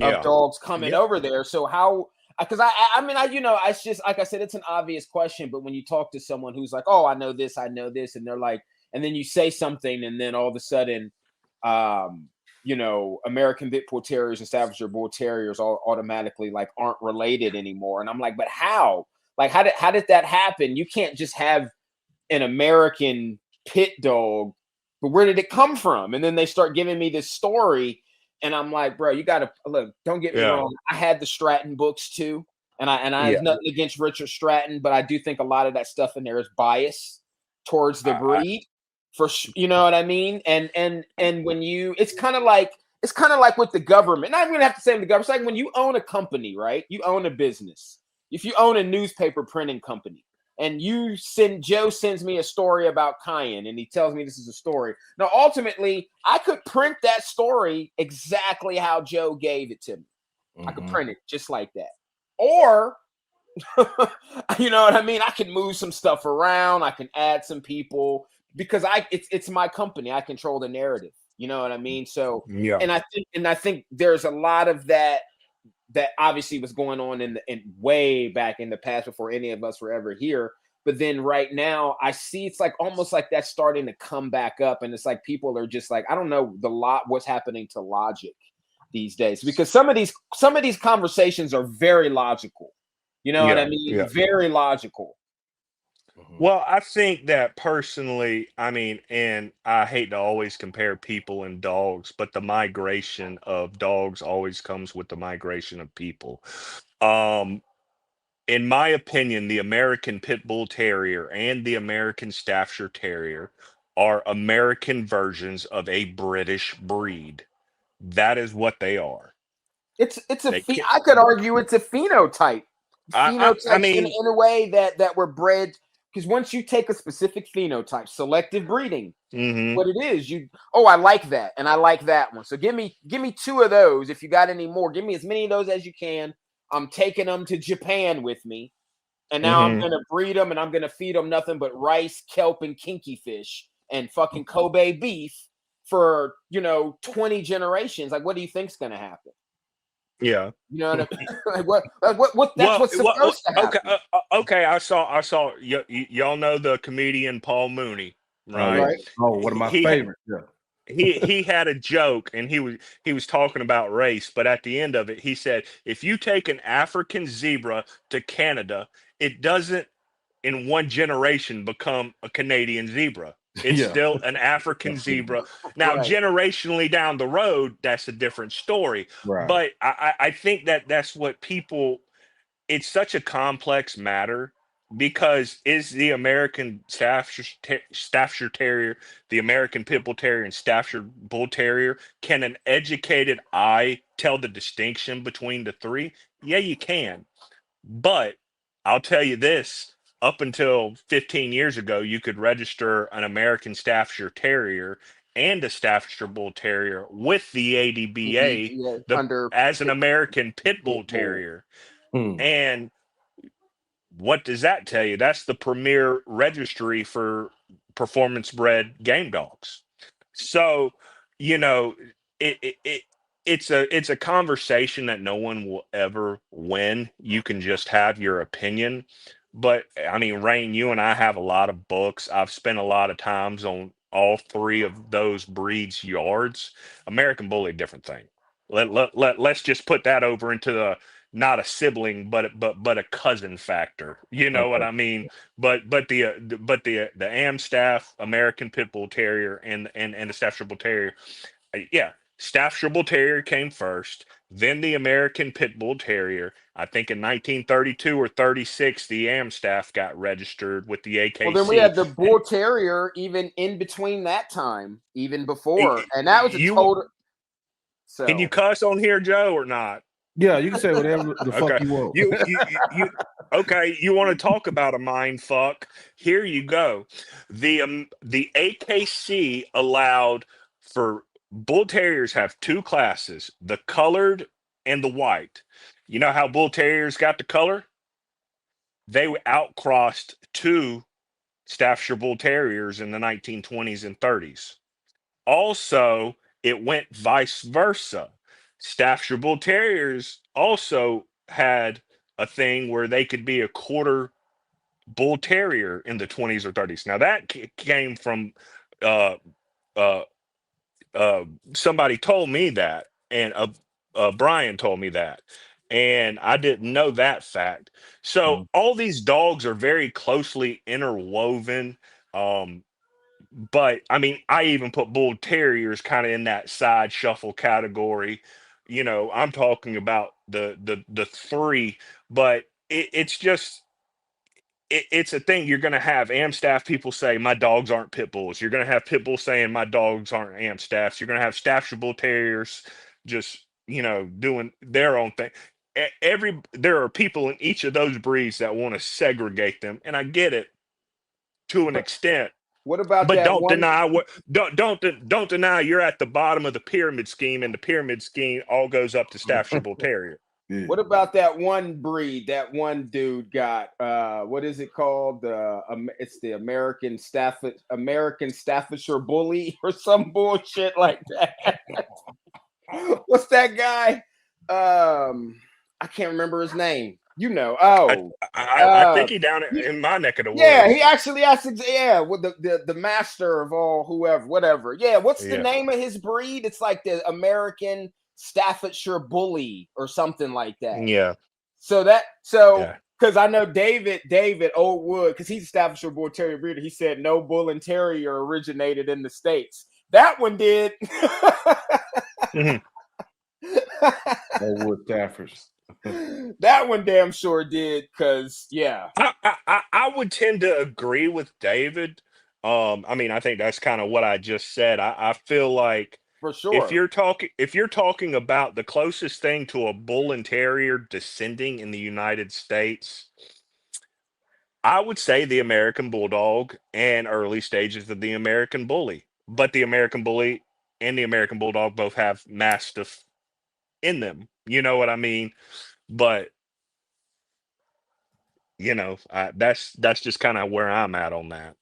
of Yeah. dogs coming Yep. over there. So how? Because I mean, it's just like I said, it's an obvious question. But when you talk to someone who's like, "Oh, I know this," and they're like, and then you say something, and then all of a sudden, American Pit Bull Terriers and Staffordshire Bull Terriers all automatically like aren't related anymore. And I'm like, but how? Like, how did that happen? You can't just have an American pit dog, but where did it come from? And then they start giving me this story, and I'm like, bro, you gotta look, don't get me Yeah. wrong. I had the Stratton books too, and I Yeah. have nothing against Richard Stratton, but I do think a lot of that stuff in there is bias towards the breed. You know what I mean? And when you, it's kind of like with the government. Not even have to say with the government. It's like when you own a company, right? You own a business. If you own a newspaper printing company, and Joe sends me a story about Cayenne, and he tells me this is a story. Now, ultimately, I could print that story exactly how Joe gave it to me. I could print it just like that. Or, you know what I mean? I can move some stuff around. I can add some people because it's my company. I control the narrative. You know what I mean? So, Yeah. and I think there's a lot of that obviously was going on in way back in the past before any of us were ever here. But then right now I see it's like almost like that's starting to come back up. And it's like people are just like, I don't know what's happening to logic these days, because some of these conversations are very logical. You know what I mean? Yeah. Very logical. Well, I think that personally, I mean, and I hate to always compare people and dogs, but the migration of dogs always comes with the migration of people. Um, in my opinion, the American Pit Bull Terrier and the American Staffordshire Terrier are American versions of a British breed. That is what they are. They can, I could argue it's a phenotype. I Phenotypes mean, in a way that were bred, because once you take a specific phenotype, selective breeding, mhm. what it is, I like that and I like that one. So give me two of those. If you got any more, give me as many of those as you can. I'm taking them to Japan with me. And now I'm Mhm. gonna breed them and I'm gonna feed them nothing but rice, kelp, and kinky fish and fucking Kobe beef for 20 generations. Like, what do you think's gonna happen? Yeah. You know what I mean? What that's Well, what's supposed to okay, happen. okay. I saw. Y'all know the comedian Paul Mooney, Oh yeah. right? Right. Oh, one of my He favorites. Yeah. he had a joke, and he was talking about race, but at the end of it, he said, if you take an African zebra to Canada, it doesn't in one generation become a Canadian zebra. It's Yeah. still an African zebra. Now, Right. generationally down the road, that's a different story. Right. But I think that that's what people. It's such a complex matter because is the American Staffordshire Terrier, the American Pit Bull Terrier, and Staffordshire Bull Terrier, can an educated eye tell the distinction between the three? Yeah, you can. But I'll tell you this, up until 15 years ago, you could register an American Staffordshire Terrier and a Staffordshire Bull Terrier with the ADBA Under as an American Pit pit Bull bull. Terrier. Hmm. And what does that tell you? That's the premier registry for performance bred game dogs. So, you know, it, it, it it's a conversation that no one will ever win. You can just have your opinion. But I mean, Rain, you and I have a lot of books. I've spent a lot of times on all three of those breeds' yards. American Bully, different thing. Let's just put that over into the not a sibling, but a cousin factor. You know what Okay. I mean? But the Amstaff American Pit Bull Terrier and the Staffordshire Bull Terrier, yeah, Staffordshire Bull Terrier came first, then the American Pit Bull Terrier. I think in 1932 or 36, the Amstaff got registered with the Well, then we AKC. had the bull terrier even in between that time, even before, and that was a You total. can you So cuss on here, Joe, or not? Yeah, you can say whatever the fuck Okay. you want. You okay, you want to talk about a mind fuck? Here you go. The AKC allowed for bull terriers have two classes, the colored and the white. You know how bull terriers got the color? They were outcrossed two Staffordshire bull terriers in the 1920s and 30s. Also, it went vice versa. Staffordshire Bull Terriers also had a thing where they could be a quarter Bull Terrier in the 20s or 30s. Now that came from uh, uh, somebody told me that, and Brian told me that, and I didn't know that fact. So all these dogs are very closely interwoven. Um, but I mean, I even put bull terriers kind of in that side shuffle category. You know, I'm talking about the three, but it's just it's a thing. You're going to have am staff people say my dogs aren't pit bulls. You're going to have pit bulls saying my dogs aren't am staffs. You're going to have Staffordshire Bull Terriers just doing their own thing. There are people in each of those breeds that want to segregate them, and I get it to an extent. What about But that don't one? deny what don't deny you're at the bottom of the pyramid scheme, and the pyramid scheme all goes up to Staffordshire Bull Terrier. Yeah. What about that one breed that one dude got? What is it called? It's the American Staffordshire Bully or some bullshit like that. What's that guy? I can't remember his name. I think he down in my neck of the woods. Yeah, he actually asked. Yeah, with the master of all, whatever. Yeah, what's the name of his breed? It's like the American Staffordshire Bully or something like that. Yeah. Because I know David Oldwood, because he's a Staffordshire Bull Terrier breeder. He said no bull and terrier originated in the States. That one did. Oldwood Staffords. That one damn sure did, because I would tend to agree with David. I mean, I think that's kind of what I just said. I feel like for sure, if you're talking about the closest thing to a bull and terrier descending in the United States, I would say the American Bulldog and early stages of the American Bully. But the American Bully and the American Bulldog both have Mastiff in them. You know what I mean? But that's just kind of where I'm at on that.